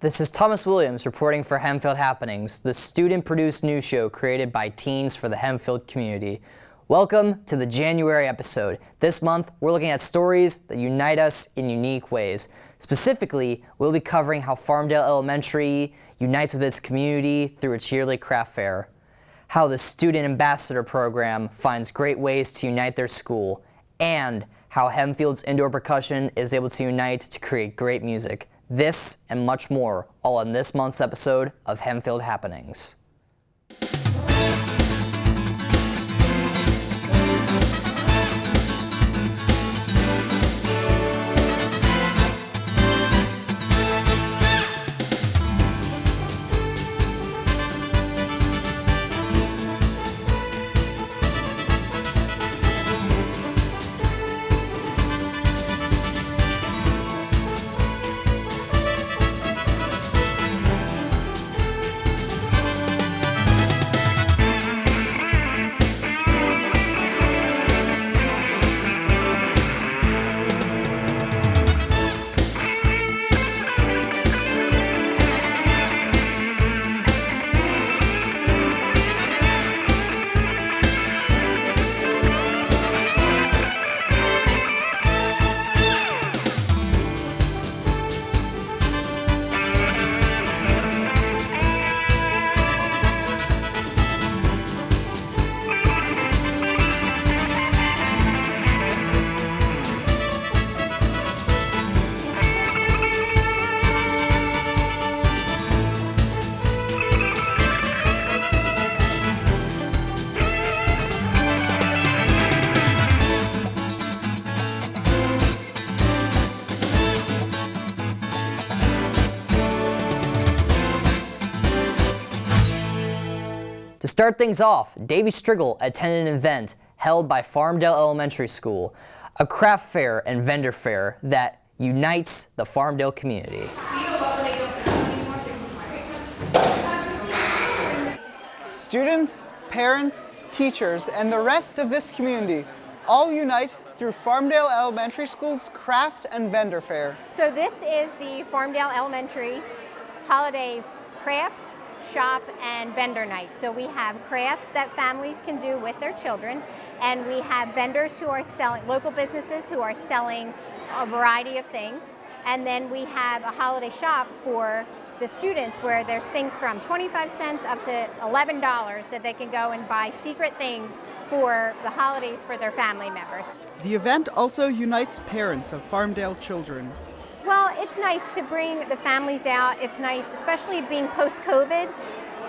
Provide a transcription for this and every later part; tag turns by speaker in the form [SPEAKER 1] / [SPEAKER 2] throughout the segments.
[SPEAKER 1] This is Thomas Williams reporting for Hempfield Happenings, the student-produced news show created by teens for the Hempfield community. Welcome to the January episode. This month, we're looking at stories that unite us in unique ways. Specifically, we'll be covering how Farmdale Elementary unites with its community through its yearly craft fair, how the Student Ambassador Program finds great ways to unite their school, and how Hempfield's indoor percussion is able to unite to create great music. This and much more, all on this month's episode of Hempfield Happenings. To start things off, Davey Striggle attended an event held by Farmdale Elementary School, a craft fair and vendor fair that unites the Farmdale community.
[SPEAKER 2] Students, parents, teachers, and the rest of this community all unite through Farmdale Elementary School's craft and vendor fair.
[SPEAKER 3] So this is the Farmdale Elementary holiday craft, shop, and vendor night. So we have crafts that families can do with their children, and we have vendors who are selling, local businesses who are selling a variety of things, and then we have a holiday shop for the students where there's things from 25 cents up to $11 that they can go and buy secret things for the holidays for their family members.
[SPEAKER 2] The event also unites parents of Farmdale children.
[SPEAKER 3] Well, it's nice to bring the families out. It's nice, especially being post-COVID.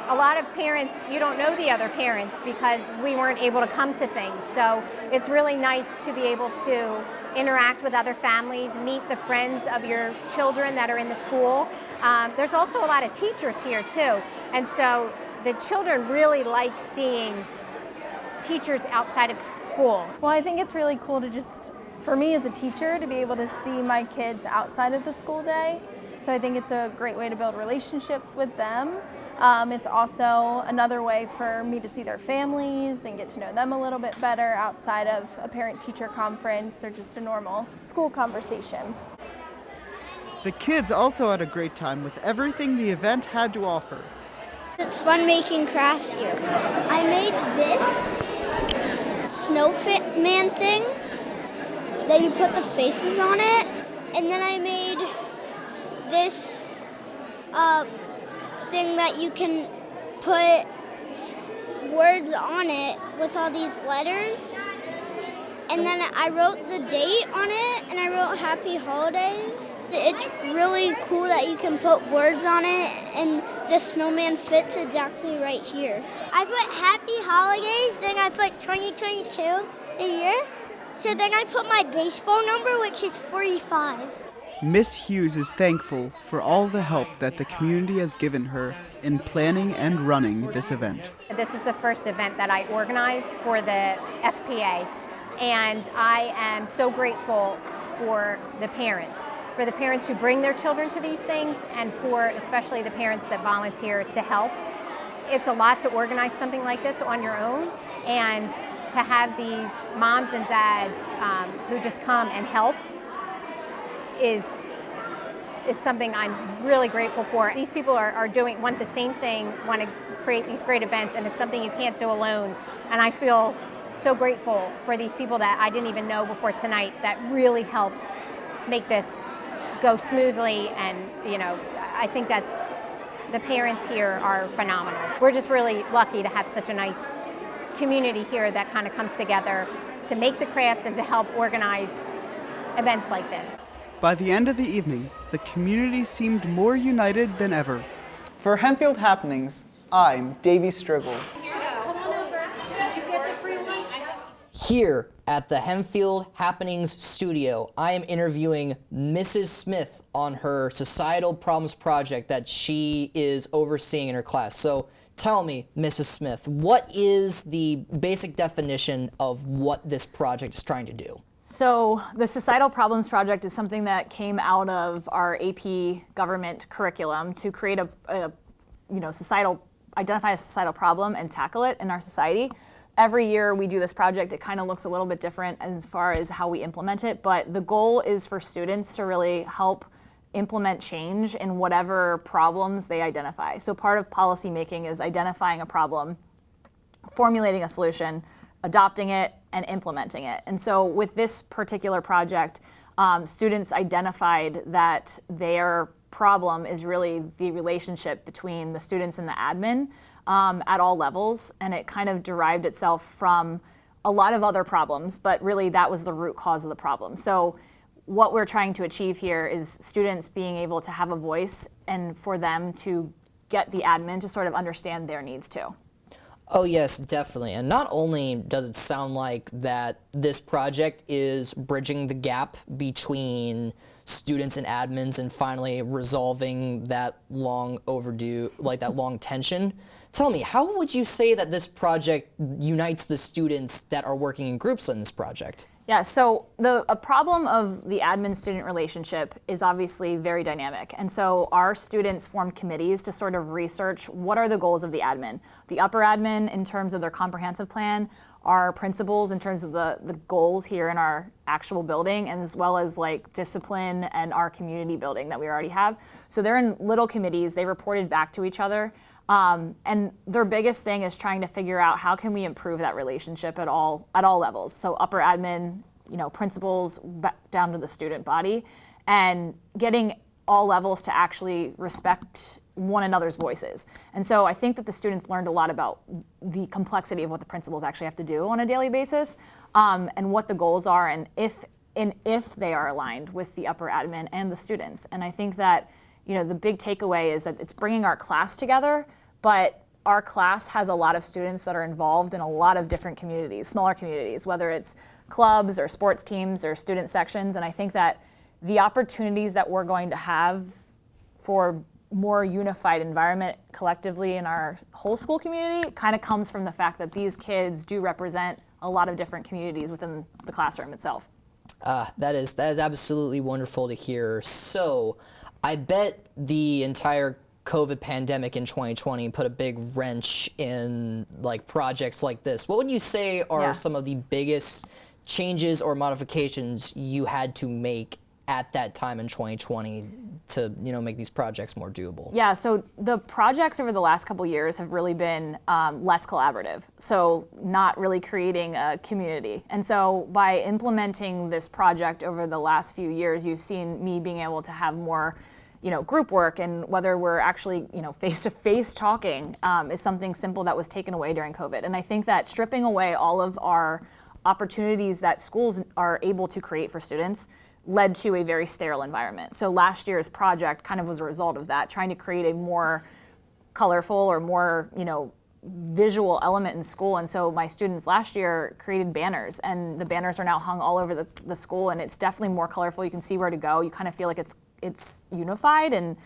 [SPEAKER 3] A lot of parents, you don't know the other parents because we weren't able to come to things. So it's really nice to be able to interact with other families, meet the friends of your children that are in the school. There's also a lot of teachers here too. And so the children really like seeing teachers outside of school.
[SPEAKER 4] Well, I think it's really cool to for me as a teacher, to be able to see my kids outside of the school day. So I think it's a great way to build relationships with them. It's also another way for me to see their families and get to know them a little bit better outside of a parent-teacher conference or just a normal school conversation.
[SPEAKER 2] The kids also had a great time with everything the event had to offer.
[SPEAKER 5] It's making crafts here. I made this snowman thing that you put the faces on it, and then I made this thing that you can put words on it with all these letters, and then I wrote the date on it, and I wrote Happy Holidays. It's really cool that you can put words on it, and the snowman fits exactly right here. I put Happy Holidays, then I put 2022, the year. So then I put my baseball number, which is 45.
[SPEAKER 2] Miss Hughes is thankful for all the help that the community has given her in planning and running this event.
[SPEAKER 3] This is the first event that I organized for the FPA, and I am so grateful for the parents who bring their children to these things, and for especially the parents that volunteer to help. It's a lot to organize something like this on your own, and to have these moms and dads who just come and help is is something I'm really grateful for. These people want the same thing, want to create these great events, and it's something you can't do alone. And I feel so grateful for these people that I didn't even know before tonight that really helped make this go smoothly. And, I think the parents here are phenomenal. We're just really lucky to have such a nice community here that kind of comes together to make the crafts and to help organize events like this.
[SPEAKER 2] By the end of the evening, the community seemed more united than ever. For Hempfield Happenings, I'm Davey Striggle.
[SPEAKER 1] Here at the Hempfield Happenings studio, I am interviewing Mrs. Smith on her societal problems project that she is overseeing in her class. So tell me, Mrs. Smith, what is the basic definition of what this project is trying to do?
[SPEAKER 6] So the Societal Problems Project is something that came out of our AP government curriculum to create identify a societal problem and tackle it in our society. Every year we do this project. It kind of looks a little bit different as far as how we implement it, but the goal is for students to really help implement change in whatever problems they identify. So part of policy making is identifying a problem, formulating a solution, adopting it, and implementing it. And so with this particular project, students identified that their problem is really the relationship between the students and the admin at all levels, and it kind of derived itself from a lot of other problems, but really that was the root cause of the problem. So what we're trying to achieve here is students being able to have a voice and for them to get the admin to sort of understand their needs too.
[SPEAKER 1] Oh yes, definitely. And not only does it sound like that this project is bridging the gap between students and admins and finally resolving that long overdue, like that long tension. Tell me, how would you say that this project unites the students that are working in groups in this project?
[SPEAKER 6] Yeah, so a problem of the admin-student relationship is obviously very dynamic. And so our students formed committees to sort of research what are the goals of the admin. The upper admin in terms of their comprehensive plan, our principals in terms of the goals here in our actual building, and as well as like discipline and our community building that we already have. So they're in little committees, they reported back to each other. And their biggest thing is trying to figure out how can we improve that relationship at all levels. So upper admin, principals down to the student body, and getting all levels to actually respect one another's voices. And so I think that the students learned a lot about the complexity of what the principals actually have to do on a daily basis, and what the goals are, and if they are aligned with the upper admin and the students. And I think that the big takeaway is that it's bringing our class together, but our class has a lot of students that are involved in a lot of different communities, smaller communities, whether it's clubs or sports teams or student sections. And I think that the opportunities that we're going to have for more unified environment collectively in our whole school community kind of comes from the fact that these kids do represent a lot of different communities within the classroom itself.
[SPEAKER 1] That is absolutely wonderful to hear. So I bet the entire COVID pandemic in 2020 put a big wrench in like projects like this. What would you say are some of the biggest changes or modifications you had to make at that time in 2020 to make these projects more doable?
[SPEAKER 6] Yeah, so the projects over the last couple years have really been less collaborative, so not really creating a community. And so by implementing this project over the last few years, you've seen me being able to have more group work, and whether we're actually, face-to-face talking is something simple that was taken away during COVID. And I think that stripping away all of our opportunities that schools are able to create for students led to a very sterile environment. So last year's project kind of was a result of that, trying to create a more colorful or more, visual element in school. And so my students last year created banners, and the banners are now hung all over the school, and it's definitely more colorful. You can see where to go. You kind of feel like it's unified, and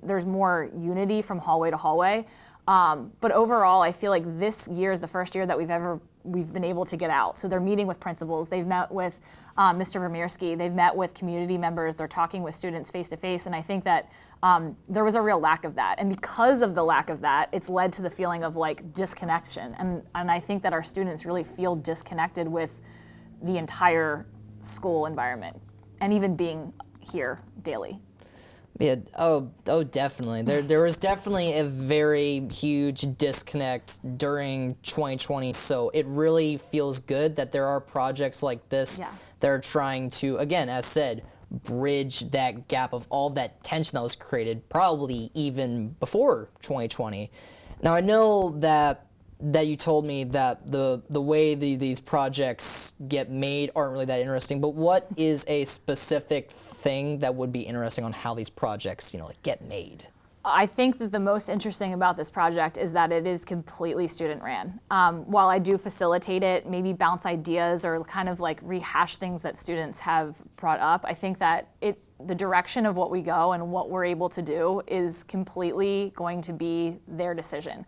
[SPEAKER 6] there's more unity from hallway to hallway. But overall, I feel like this year is the first year that we've been able to get out. So they're meeting with principals. They've met with Mr. Vermeerski. They've met with community members. They're talking with students face to face. And I think that there was a real lack of that. And because of the lack of that, it's led to the feeling of like disconnection. And I think that our students really feel disconnected with the entire school environment, and even being here daily.
[SPEAKER 1] Yeah. Oh, definitely. There was definitely a very huge disconnect during 2020. So it really feels good that there are projects like this that are trying to, again, as said, bridge that gap of all that tension that was created, probably even before 2020. Now I know that you told me that the way these projects get made aren't really that interesting, but what is a specific thing that would be interesting on how these projects, like, get made?
[SPEAKER 6] I think that the most interesting about this project is that it is completely student ran. While I do facilitate it, maybe bounce ideas or kind of like rehash things that students have brought up, I think that the direction of what we go and what we're able to do is completely going to be their decision.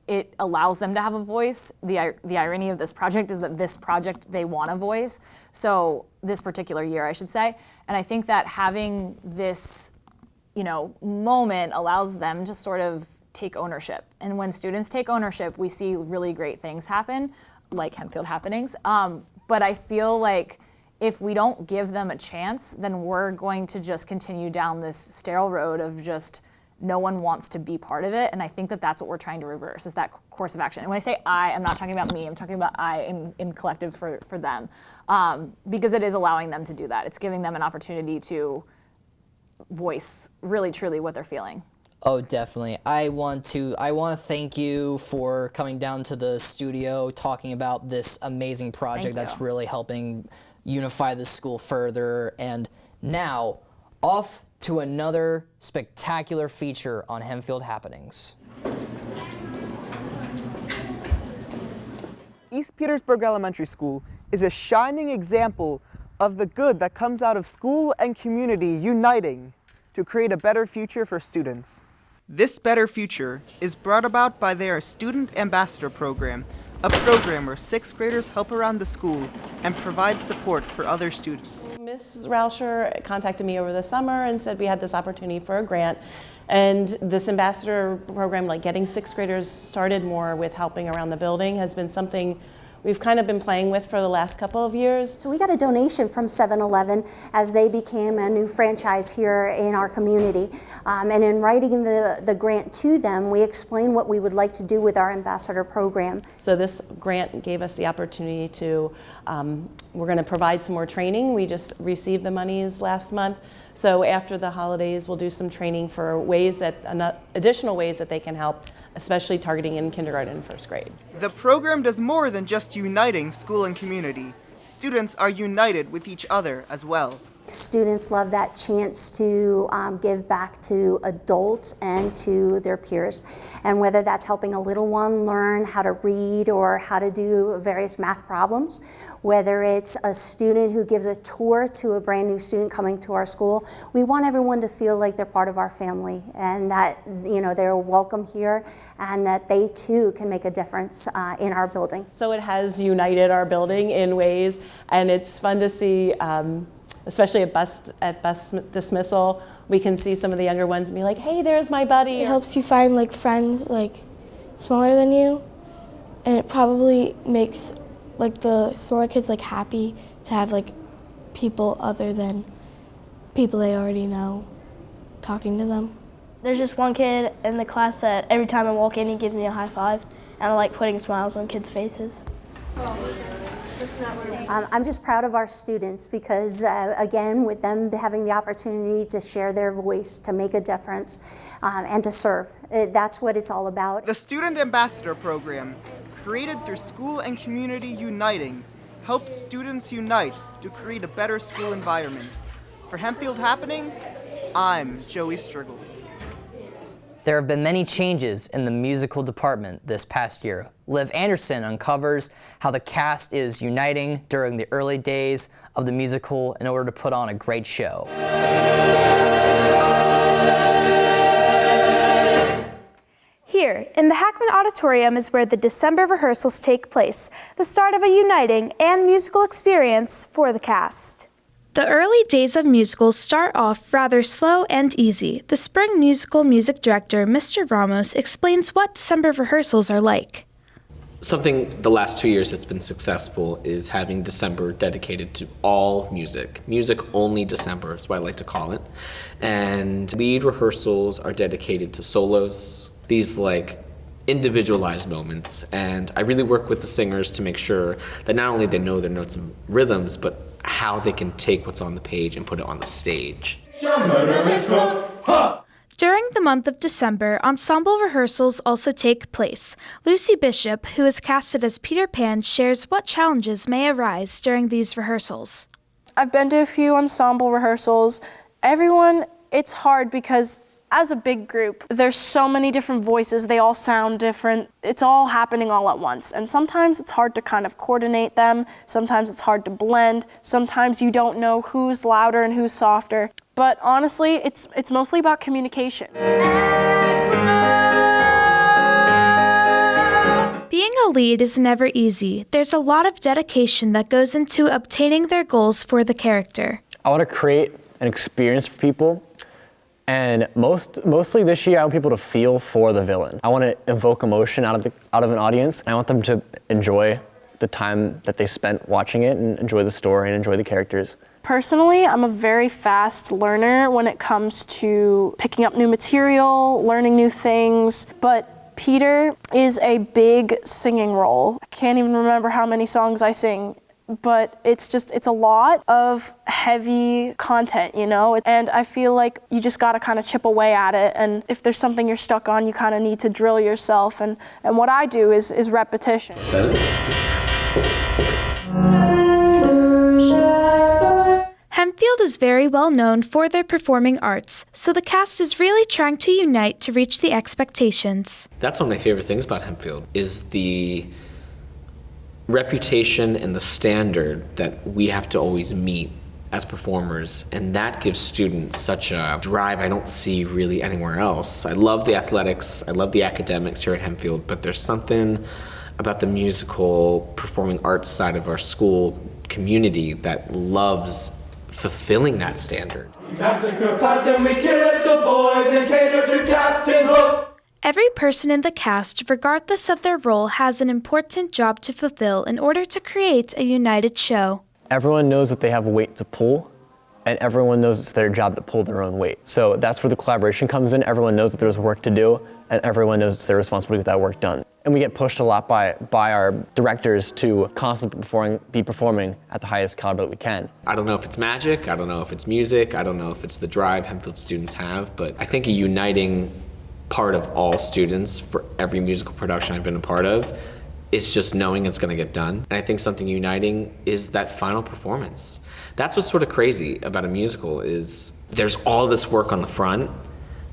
[SPEAKER 6] It allows them to have a voice. The irony of this project is that this project, they want a voice. So this particular year, I should say. And I think that having this, moment allows them to sort of take ownership. And when students take ownership, we see really great things happen, like Hempfield happenings. But I feel like if we don't give them a chance, then we're going to just continue down this sterile road of just no one wants to be part of it. And I think that that's what we're trying to reverse, is that course of action. And when I say I'm not talking about me, I'm talking about in collective for them, because it is allowing them to do that. It's giving them an opportunity to voice really truly what they're feeling.
[SPEAKER 1] Oh, definitely. I want to thank you for coming down to the studio, talking about this amazing project that's really helping unify the school further. And now, off to another spectacular feature on Hempfield Happenings.
[SPEAKER 2] East Petersburg Elementary School is a shining example of the good that comes out of school and community uniting to create a better future for students. This better future is brought about by their Student Ambassador Program, a program where 6th graders help around the school and provide support for other students.
[SPEAKER 7] Ms. Rauscher contacted me over the summer and said we had this opportunity for a grant. And this ambassador program, like getting 6th graders started more with helping around the building, has been something we've kind of been playing with for the last couple of years.
[SPEAKER 8] So we got a donation from 7-Eleven as they became a new franchise here in our community. And in writing the grant to them, we explained what we would like to do with our ambassador program.
[SPEAKER 7] So this grant gave us the opportunity to, we're going to provide some more training. We just received the monies last month. So after the holidays, we'll do some training for additional ways that they can help, especially targeting in kindergarten and 1st grade.
[SPEAKER 2] The program does more than just uniting school and community. Students are united with each other as well.
[SPEAKER 8] Students love that chance to give back to adults and to their peers. And whether that's helping a little one learn how to read or how to do various math problems, whether it's a student who gives a tour to a brand new student coming to our school, we want everyone to feel like they're part of our family and that they're welcome here and that they too can make a difference in our building.
[SPEAKER 7] So it has united our building in ways, and it's fun to see, especially at bus dismissal, we can see some of the younger ones and be like, hey, there's my buddy.
[SPEAKER 9] It helps you find friends smaller than you, and it probably makes the smaller kids happy to have people other than people they already know talking to them.
[SPEAKER 10] There's just one kid in the class that every time I walk in, he gives me a high five, and I like putting smiles on kids' faces.
[SPEAKER 8] I'm just proud of our students because, again, with them having the opportunity to share their voice, to make a difference, and to serve. That's what it's all about.
[SPEAKER 2] The Student Ambassador Program, created through school and community uniting, helps students unite to create a better school environment. For Hempfield Happenings, I'm Joey Striggle.
[SPEAKER 1] There have been many changes in the musical department this past year. Liv Anderson uncovers how the cast is uniting during the early days of the musical in order to put on a great show.
[SPEAKER 11] Here, in the Hackman Auditorium is where the December rehearsals take place, the start of a uniting and musical experience for the cast. The early days of musicals start off rather slow and easy. The spring musical music director, Mr. Ramos, explains what December rehearsals are like.
[SPEAKER 12] Something the last 2 years that's been successful is having December dedicated to all music. Music only December is what I like to call it. And lead rehearsals are dedicated to solos, these like individualized moments. And I really work with the singers to make sure that not only they know their notes and rhythms, but how they can take what's on the page and put it on the stage.
[SPEAKER 11] During the month of December, ensemble rehearsals also take place. Lucy Bishop, who is casted as Peter Pan, shares what challenges may arise during these rehearsals.
[SPEAKER 13] I've been to a few ensemble rehearsals. It's hard because as a big group, there's so many different voices, they all sound different. It's all happening all at once. And sometimes it's hard to kind of coordinate them. Sometimes it's hard to blend. Sometimes you don't know who's louder and who's softer. But honestly, it's mostly about communication.
[SPEAKER 11] Being a lead is never easy. There's a lot of dedication that goes into obtaining their goals for the character.
[SPEAKER 14] I want to create an experience for people, and mostly this year I want people to feel for the villain. I want to evoke emotion out of an audience. I want them to enjoy the time that they spent watching it and enjoy the story and enjoy the characters.
[SPEAKER 13] Personally, I'm a very fast learner when it comes to picking up new material, learning new things, but Peter is a big singing role. I can't even remember how many songs I sing, but it's a lot of heavy content, you know? And I feel like you just gotta kind of chip away at it, and if there's something you're stuck on, you kind of need to drill yourself, and what I do is repetition.
[SPEAKER 11] Hempfield is very well known for their performing arts, so the cast is really trying to unite to reach the expectations.
[SPEAKER 12] That's one of my favorite things about Hempfield is the reputation and the standard that we have to always meet as performers, and that gives students such a drive I don't see really anywhere else. I love the athletics, I love the academics here at Hempfield, but there's something about the musical performing arts side of our school community that loves fulfilling that standard.
[SPEAKER 11] Every person in the cast, regardless of their role, has an important job to fulfill in order to create a united show.
[SPEAKER 14] Everyone knows that they have a weight to pull, and everyone knows it's their job to pull their own weight. So that's where the collaboration comes in. Everyone knows that there's work to do, and everyone knows it's their responsibility to get that work done. And we get pushed a lot by our directors to constantly be performing at the highest caliber that we can.
[SPEAKER 12] I don't know if it's magic, I don't know if it's music, I don't know if it's the drive Hempfield students have, but I think a uniting part of all students for every musical production I've been a part of is just knowing it's gonna get done. And I think something uniting is that final performance. That's what's sort of crazy about a musical is there's all this work on the front,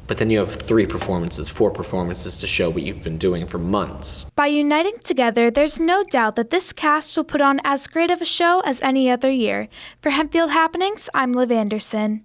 [SPEAKER 12] but then you have 3 performances, 4 performances to show what you've been doing for months.
[SPEAKER 11] By uniting together, there's no doubt that this cast will put on as great of a show as any other year. For Hempfield Happenings, I'm Liv Anderson.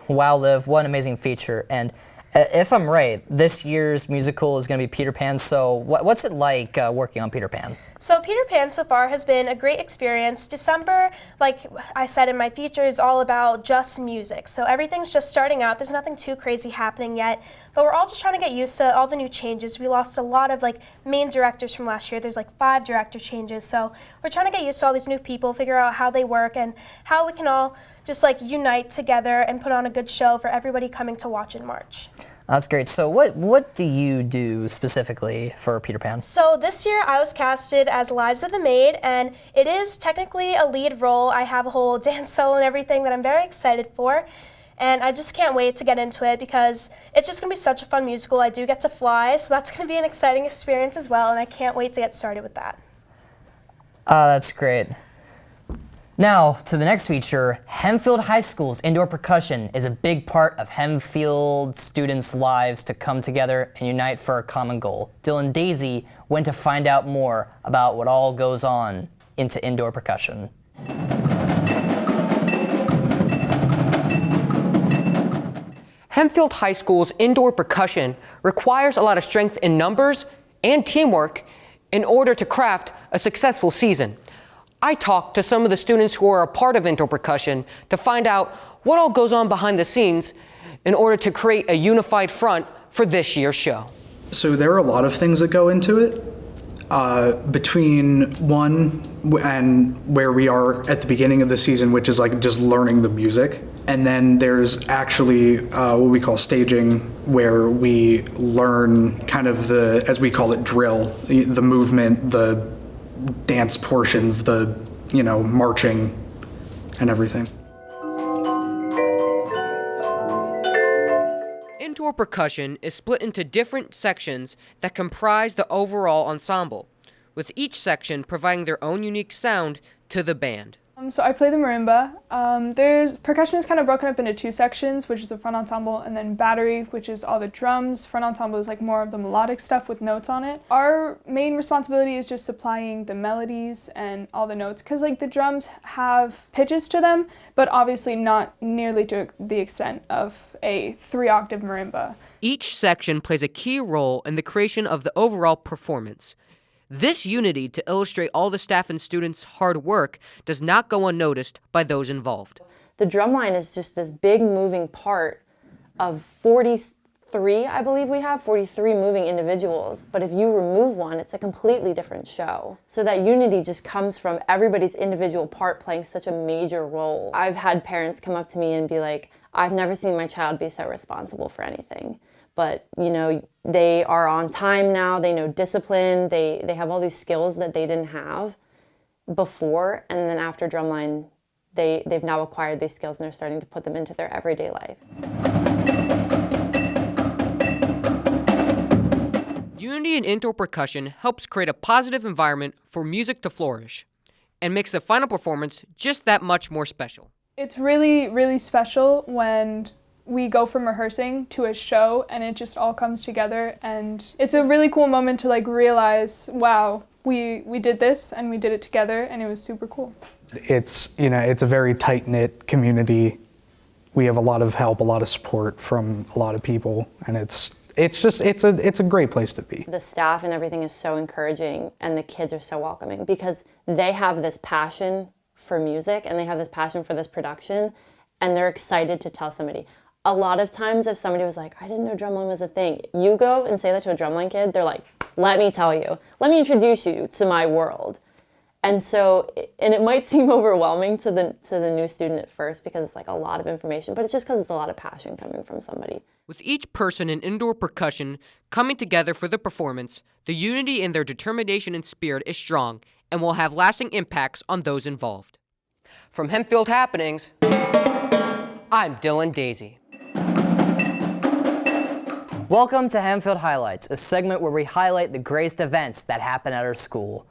[SPEAKER 1] Wow, Liv, what an amazing feature. And if I'm right, this year's musical is going to be Peter Pan, so what's it like working on Peter Pan?
[SPEAKER 15] So Peter Pan so far has been a great experience. December, like I said in my feature, is all about just music. So everything's just starting out. There's nothing too crazy happening yet, but we're all just trying to get used to all the new changes. We lost a lot of main directors from last year. There's 5 director changes. So we're trying to get used to all these new people, figure out how they work and how we can all just unite together and put on a good show for everybody coming to watch in March.
[SPEAKER 1] That's great. So what do you do specifically for Peter Pan?
[SPEAKER 15] So this year I was casted as Liza the Maid, and it is technically a lead role. I have a whole dance solo and everything that I'm very excited for, and I just can't wait to get into it because it's just going to be such a fun musical. I do get to fly, so that's going to be an exciting experience as well, and I can't wait to get started with that.
[SPEAKER 1] That's great. Now, to the next feature, Hempfield High School's indoor percussion is a big part of Hempfield students' lives to come together and unite for a common goal. Dylan Daisy went to find out more about what all goes on into indoor percussion.
[SPEAKER 16] Hempfield High School's indoor percussion requires a lot of strength in numbers and teamwork in order to craft a successful season. I talked to some of the students who are a part of indoor percussion to find out what all goes on behind the scenes in order to create a unified front for this year's show?
[SPEAKER 17] So there are a lot of things that go into it. Between one and where we are at the beginning of the season, which is like just learning the music. And then there's actually what we call staging, where we learn kind of the, as we call it, drill, the movement, the dance portions, the, marching and everything.
[SPEAKER 16] Indoor percussion is split into different sections that comprise the overall ensemble, with each section providing their own unique sound to the band.
[SPEAKER 18] So I play the marimba. Percussion is kind of broken up into two sections, which is the front ensemble, and then battery, which is all the drums. Front ensemble is like more of the melodic stuff with notes on it. Our main responsibility is just supplying the melodies and all the notes, because like the drums have pitches to them, but obviously not nearly to the extent of a 3-octave marimba.
[SPEAKER 16] Each section plays a key role in the creation of the overall performance. This unity to illustrate all the staff and students' hard work does not go unnoticed by those involved.
[SPEAKER 19] The drum line is just this big moving part of 43, I believe we have, 43 moving individuals. But if you remove one, it's a completely different show. So that unity just comes from everybody's individual part playing such a major role. I've had parents come up to me and be like, I've never seen my child be so responsible for anything. But, they are on time now, they know discipline, they have all these skills that they didn't have before, and then after drumline, they've now acquired these skills and they're starting to put them into their everyday life.
[SPEAKER 16] Unity in indoor percussion helps create a positive environment for music to flourish, and makes the final performance just that much more special.
[SPEAKER 18] It's really, really special when we go from rehearsing to a show and it just all comes together, and it's a really cool moment to like realize, wow, we did this and we did it together, and it was super cool.
[SPEAKER 17] It's a very tight-knit community. We have a lot of help, a lot of support from a lot of people, and it's a great place to be.
[SPEAKER 19] The staff and everything is so encouraging, and the kids are so welcoming because they have this passion for music and they have this passion for this production, and they're excited to tell somebody. A lot of times if somebody was like, I didn't know drumline was a thing, you go and say that to a drumline kid, they're like, let me tell you, let me introduce you to my world. And so, and it might seem overwhelming to the new student at first because it's like a lot of information, but it's just because it's a lot of passion coming from somebody.
[SPEAKER 16] With each person in indoor percussion coming together for the performance, the unity in their determination and spirit is strong and will have lasting impacts on those involved. From Hempfield Happenings, I'm Dylan Daisy.
[SPEAKER 1] Welcome to Hempfield Highlights, a segment where we highlight the greatest events that happen at our school.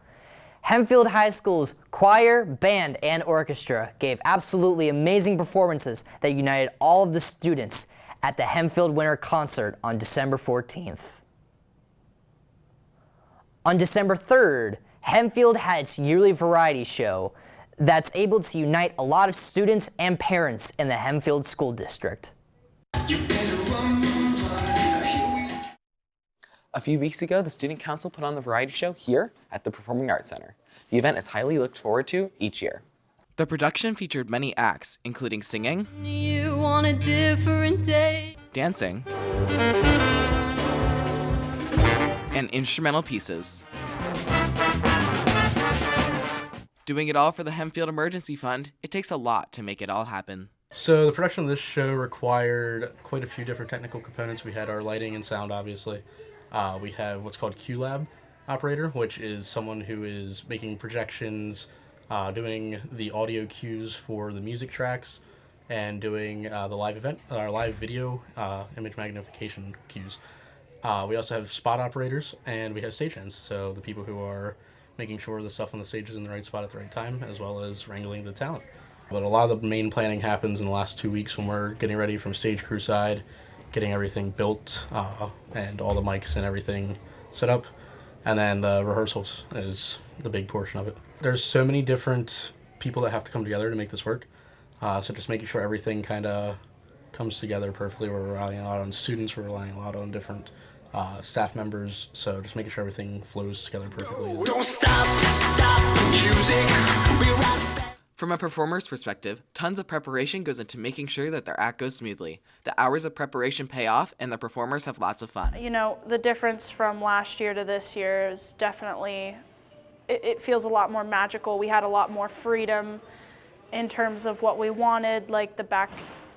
[SPEAKER 1] Hempfield High School's choir, band, and orchestra gave absolutely amazing performances that united all of the students at the Hempfield Winter Concert on December 14th. On December 3rd, Hempfield had its yearly variety show that's able to unite a lot of students and parents in the Hempfield School District.
[SPEAKER 20] A few weeks ago, the Student Council put on the variety show here at the Performing Arts Center. The event is highly looked forward to each year.
[SPEAKER 21] The production featured many acts, including singing,
[SPEAKER 22] You want a different day.
[SPEAKER 21] dancing, and instrumental pieces. Doing it all for the Hempfield Emergency Fund, it takes a lot to make it all happen.
[SPEAKER 23] So the production of this show required quite a few different technical components. We had our lighting and sound, obviously. We have what's called QLab operator, which is someone who is making projections, doing the audio cues for the music tracks, and doing the live video image magnification cues. We also have spot operators, and we have stagehands, so the people who are making sure the stuff on the stage is in the right spot at the right time, as well as wrangling the talent. But a lot of the main planning happens in the last 2 weeks when we're getting ready from stage crew side, getting everything built, and all the mics and everything set up. And then the rehearsals is the big portion of it. There's so many different people that have to come together to make this work. So just making sure everything kind of comes together perfectly. We're relying a lot on students, we're relying a lot on different staff members. So just making sure everything flows together perfectly.
[SPEAKER 22] Don't stop the music.
[SPEAKER 21] From a performer's perspective, tons of preparation goes into making sure that their act goes smoothly. The hours of preparation pay off and the performers have lots of fun.
[SPEAKER 13] You know, the difference from last year to this year is definitely, it feels a lot more magical. We had a lot more freedom in terms of what we wanted, like the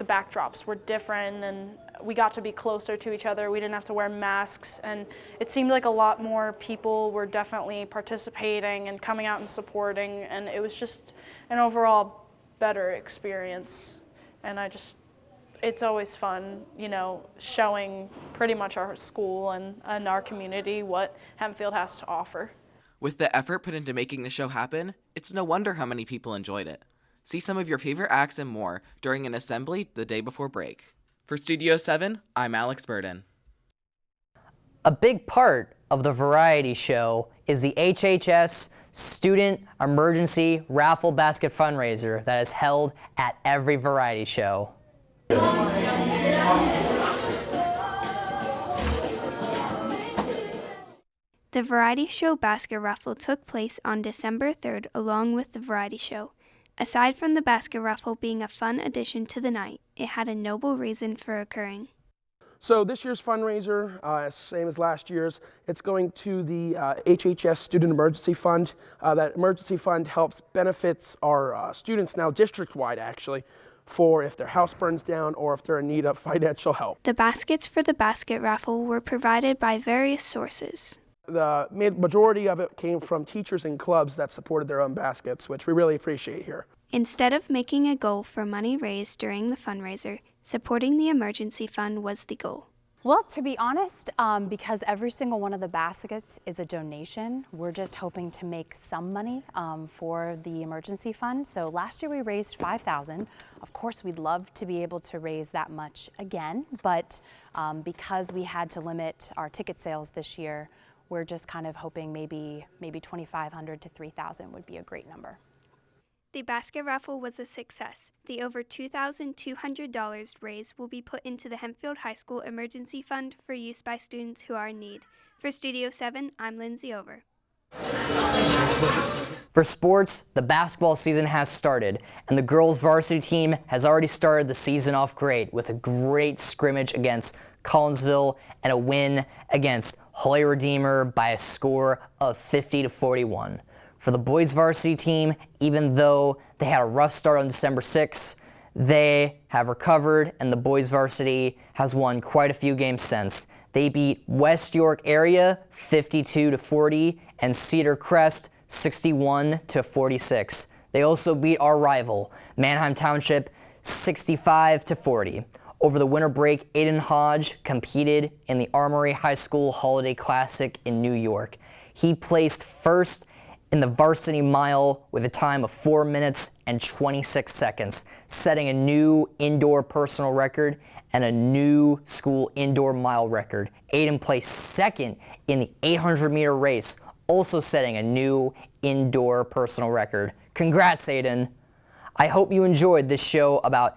[SPEAKER 13] backdrops were different and we got to be closer to each other. We didn't have to wear masks, and it seemed like a lot more people were definitely participating and coming out and supporting, and it was just an overall better experience. And it's always fun, you know, showing pretty much our school and our community what Hempfield has to offer.
[SPEAKER 21] With the effort put into making the show happen, it's no wonder how many people enjoyed it. See some of your favorite acts and more during an assembly the day before break. For Studio 7, I'm Alex Burden.
[SPEAKER 1] A big part of the variety show is the HHS Student Emergency Raffle Basket fundraiser that is held at every variety show.
[SPEAKER 3] The variety show basket raffle took place on December 3rd along with the variety show. Aside from the basket raffle being a fun addition to the night, it had a noble reason for occurring.
[SPEAKER 4] So this year's fundraiser, same as last year's, it's going to the HHS Student Emergency Fund. That emergency fund benefits our students now district-wide actually, for if their house burns down or if they're in need of financial help.
[SPEAKER 3] The baskets for the basket raffle were provided by various sources.
[SPEAKER 4] The majority of it came from teachers and clubs that supported their own baskets, which we really appreciate here.
[SPEAKER 3] Instead of making a goal for money raised during the fundraiser, supporting the emergency fund was the goal.
[SPEAKER 5] Well, to be honest, because every single one of the baskets is a donation, we're just hoping to make some money for the emergency fund. So last year we raised $5,000. Of course, we'd love to be able to raise that much again, but because we had to limit our ticket sales this year, we're just kind of hoping maybe $2,500 to $3,000 would be a great number.
[SPEAKER 3] The basket raffle was a success. The over $2,200 raised will be put into the Hempfield High School Emergency Fund for use by students who are in need. For Studio 7, I'm Lindsay Over.
[SPEAKER 1] For sports, the basketball season has started, and the girls' varsity team has already started the season off great with a great scrimmage against Collinsville and a win against Holy Redeemer by a score of 50-41. For the boys' varsity team, even though they had a rough start on December 6th, they have recovered, and the boys' varsity has won quite a few games since. They beat West York area 52-40 and Cedar Crest 61-46. They also beat our rival, Manheim Township, 65-40. Over the winter break, Aiden Hodge competed in the Armory High School Holiday Classic in New York. He placed first in the varsity mile with a time of 4 minutes and 26 seconds, setting a new indoor personal record and a new school indoor mile record. Aiden placed second in the 800-meter race, also setting a new indoor personal record. Congrats, Aiden. I hope you enjoyed this show about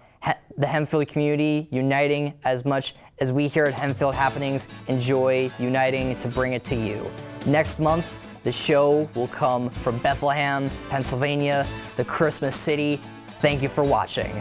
[SPEAKER 1] the Hempfield community uniting as much as we here at Hempfield Happenings enjoy uniting to bring it to you. Next month, the show will come from Bethlehem, Pennsylvania, the Christmas city. Thank you for watching.